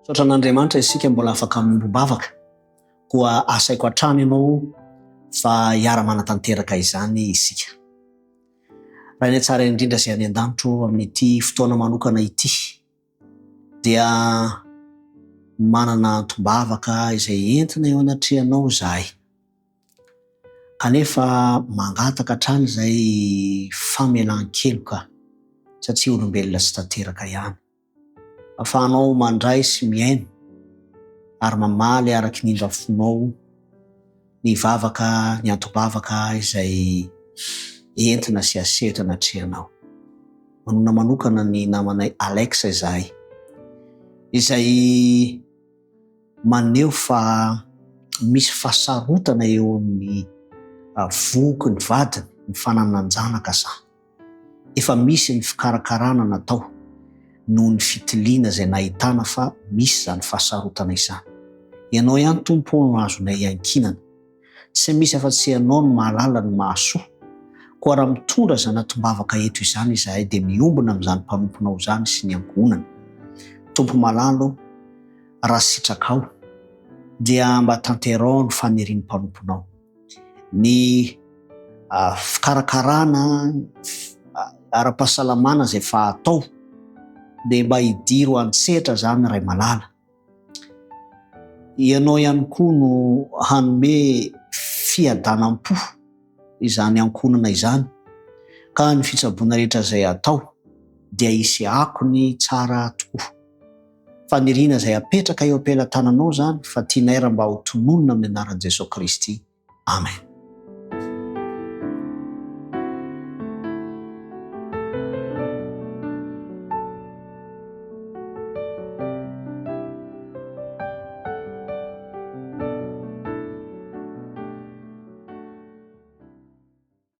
Totran'Andriamanitra isika mbola afaka miombavaka, koa asaiko hatrany ianao fa hiara-manatanteraka izany isika. Raha ny tsara indrindra izay any an-danitro amin'ity fotoana manokana ity dia manana antombavaka izay entina eo anatrehanao izahay. Kanefa mangataka hatrany izay famelan-keloka satria olombelona tsy tanteraka ihany. Afahanao mandray sy miaino ary mamaly araky ny indra fonao ny vavaka, ny antombavaka izay entina sy asehatra anatrehanao. Manona manokana ny namanay Alexa izay maneho fa misy fasarotana eo amin'ny voky ny vadiny ny fanananjanaka sa. Efa misy ny fikarakarana natao noho ny fitiliana izay nahitana fa misy izany fasarotana izany. Ianao ihany Tompo no azonay ankinana. Tsy misy afa-tsy ianao no mahalala ny mahasoa. Koa raha mitondra izany antombavaka eto izany izahay dia miombona amin'izany mpanomponao izany sy ny ankonana. Tompo malalo, raha sitrakao dia mba tanterao ny fanirian'ny mpanomponao. Ny fikarakarana ara-pahasalamana izay fahatao dia mba hidiro an-tsehatra izany Ray Malala. Ianao ihany koa no hanome fiadanam-po izany ankonana izany, ka ny fitsaboana rehetra izay atao dia hisy akony tsara tokoa. Faniriana izay apetraka eo am-pelantananao izany fa tianay raha mba ho tononona amin'ny anaran'i Jesosy Kristy. Amen.